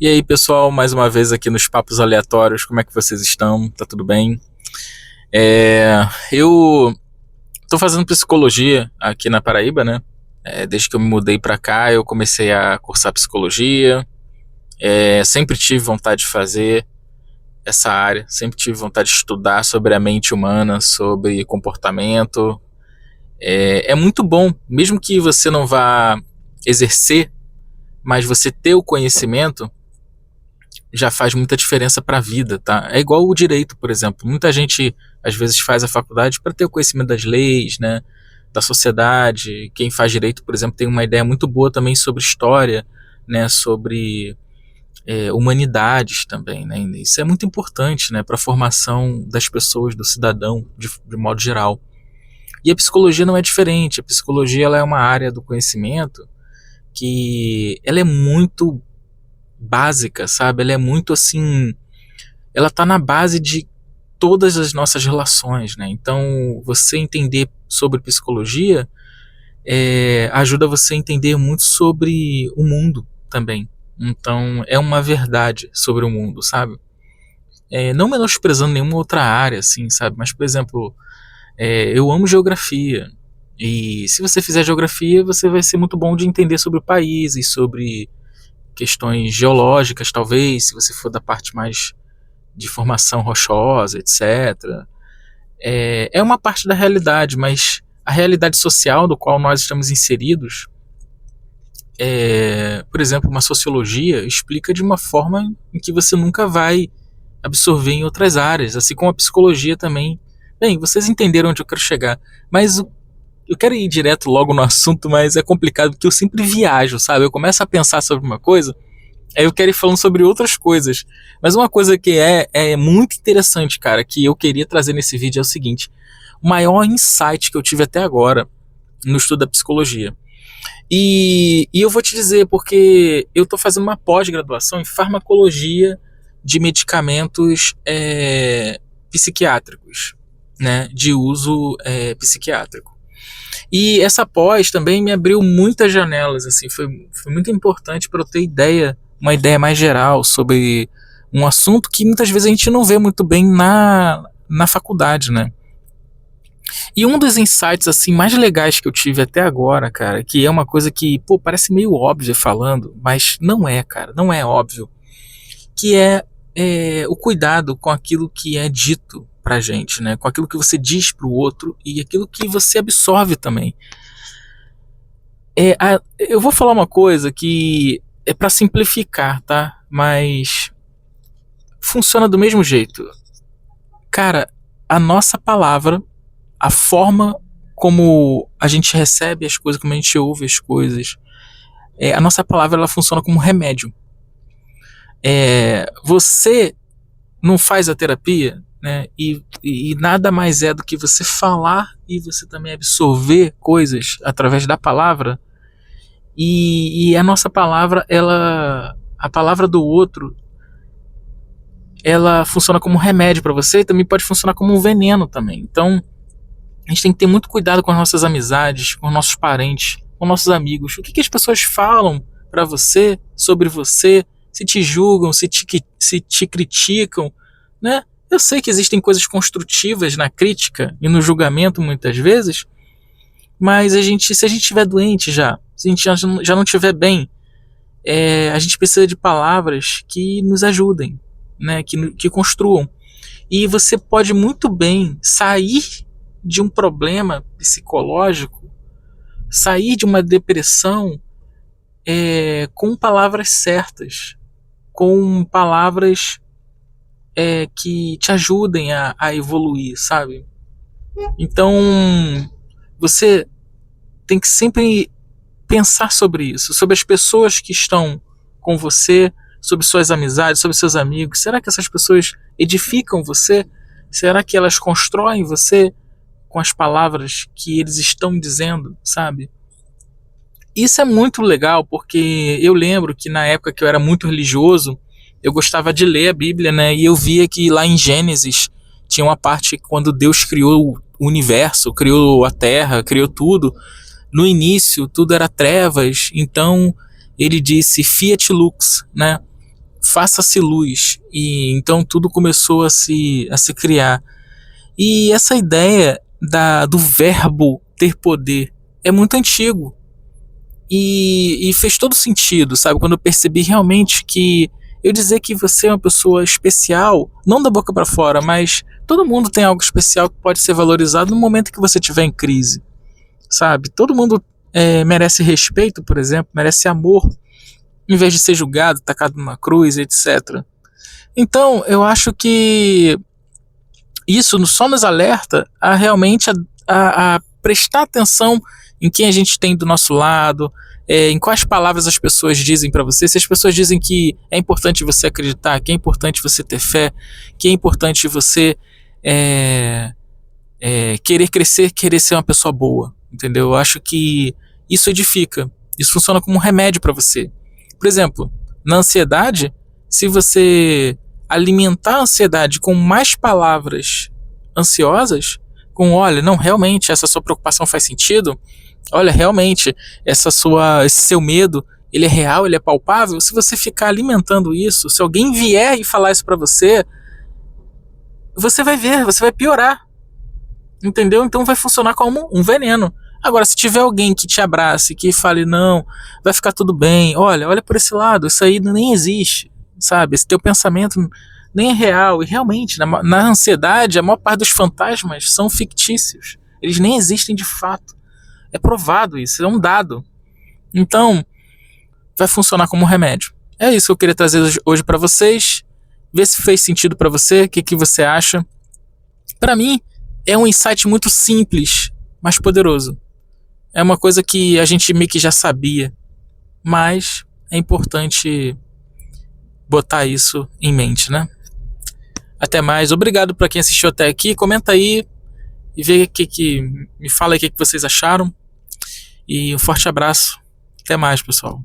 E aí, pessoal, mais uma vez aqui nos Papos Aleatórios, como é que vocês estão? Tá tudo bem? Eu tô fazendo psicologia aqui na Paraíba, né? Desde que eu me mudei pra cá, eu comecei a cursar psicologia. Sempre tive vontade de fazer essa área, sempre tive vontade de estudar sobre a mente humana, sobre comportamento. É muito bom, mesmo que você não vá exercer, mas você ter o conhecimento já faz muita diferença para a vida, tá? É igual o direito, por exemplo. Muita gente às vezes faz a faculdade para ter o conhecimento das leis, né, da sociedade. Quem faz direito, por exemplo, tem uma ideia muito boa também sobre história, né, sobre humanidades também, né? Isso é muito importante, né, para a formação das pessoas, do cidadão, de modo geral. E a psicologia não é diferente. A psicologia ela é uma área do conhecimento que ela é muito básica, sabe? Ela é muito assim, ela tá na base de todas as nossas relações, né? Então, você entender sobre psicologia ajuda você a entender muito sobre o mundo também. Então, é uma verdade sobre o mundo, sabe? Não menosprezando nenhuma outra área, assim, sabe? Mas, por exemplo, eu amo geografia. E se você fizer geografia, você vai ser muito bom de entender sobre países, sobre questões geológicas, talvez, se você for da parte mais de formação rochosa, etc. É uma parte da realidade, mas a realidade social do qual nós estamos inseridos, por exemplo, uma sociologia explica de uma forma em que você nunca vai absorver em outras áreas, assim como a psicologia também. Bem, vocês entenderam onde eu quero chegar, mas eu quero ir direto logo no assunto, mas é complicado porque eu sempre viajo, sabe? Eu começo a pensar sobre uma coisa, aí eu quero ir falando sobre outras coisas. Mas uma coisa que é muito interessante, cara, que eu queria trazer nesse vídeo é o seguinte: o maior insight que eu tive até agora no estudo da psicologia. E eu vou te dizer, porque eu estou fazendo uma pós-graduação em farmacologia de medicamentos psiquiátricos, né, de uso psiquiátrico. E essa pós também me abriu muitas janelas, assim, foi muito importante para eu ter uma ideia mais geral sobre um assunto que muitas vezes a gente não vê muito bem na faculdade, né? E um dos insights assim mais legais que eu tive até agora, cara, que é uma coisa que, pô, parece meio óbvio falando, mas não é, cara, não é óbvio, que é o cuidado com aquilo que é dito pra gente, né? Com aquilo que você diz pro outro e aquilo que você absorve também. Eu vou falar uma coisa que é para simplificar, tá? Mas funciona do mesmo jeito. Cara, a nossa palavra, a forma como a gente recebe as coisas, como a gente ouve as coisas, a nossa palavra ela funciona como remédio. Você não faz a terapia, né? E nada mais é do que você falar e você também absorver coisas através da palavra. E a nossa palavra, a palavra do outro, ela funciona como um remédio para você e também pode funcionar como um veneno também. Então, a gente tem que ter muito cuidado com as nossas amizades, com os nossos parentes, com nossos amigos. O que as pessoas falam para você, sobre você, se te julgam, se te criticam, né? Eu sei que existem coisas construtivas na crítica e no julgamento muitas vezes, mas se a gente estiver doente se a gente já não estiver bem, a gente precisa de palavras que nos ajudem, né? Que construam. E você pode muito bem sair de um problema psicológico, sair de uma depressão com palavras certas, com palavras que te ajudem a evoluir, sabe? Então, você tem que sempre pensar sobre isso, sobre as pessoas que estão com você, sobre suas amizades, sobre seus amigos. Será que essas pessoas edificam você? Será que elas constroem você com as palavras que eles estão dizendo, sabe? Isso é muito legal, porque eu lembro que na época que eu era muito religioso, eu gostava de ler a Bíblia, né? E eu via que lá em Gênesis tinha uma parte quando Deus criou o universo, criou a terra, criou tudo. No início tudo era trevas, então ele disse Fiat Lux, né? faça-se luz. E então tudo começou a se criar. E essa ideia do verbo ter poder é muito antigo. E fez todo sentido, sabe? Quando eu percebi realmente que eu dizer que você é uma pessoa especial, não da boca para fora, mas todo mundo tem algo especial que pode ser valorizado no momento que você estiver em crise, sabe? Todo mundo merece respeito, por exemplo, merece amor, em vez de ser julgado, tacado numa cruz, etc. Então, eu acho que isso só nos alerta a realmente a prestar atenção em quem a gente tem do nosso lado, em quais palavras as pessoas dizem para você. Se as pessoas dizem que é importante você acreditar, que é importante você ter fé, que é importante você querer crescer, querer ser uma pessoa boa, entendeu? Eu acho que isso edifica, isso funciona como um remédio para você. Por exemplo, na ansiedade, se você alimentar a ansiedade com mais palavras ansiosas, com olha, não, realmente essa sua preocupação faz sentido, olha, realmente esse seu medo, ele é real, ele é palpável. Se você ficar alimentando isso, se alguém vier e falar isso para você, você vai ver, você vai piorar, entendeu? Então vai funcionar como um veneno. Agora, se tiver alguém que te abrace, que fale, não, vai ficar tudo bem, olha por esse lado, isso aí nem existe, sabe? Esse teu pensamento nem é real. E realmente, na ansiedade, a maior parte dos fantasmas são fictícios. Eles nem existem de fato. É provado isso, é um dado. Então, vai funcionar como um remédio. É isso que eu queria trazer hoje para vocês. Ver se fez sentido para você, o que você acha. Para mim, é um insight muito simples, mas poderoso. É uma coisa que a gente meio que já sabia, mas é importante botar isso em mente, né? Até mais. Obrigado para quem assistiu até aqui. Comenta aí e vê me fala aí o que vocês acharam. E um forte abraço. Até mais, pessoal.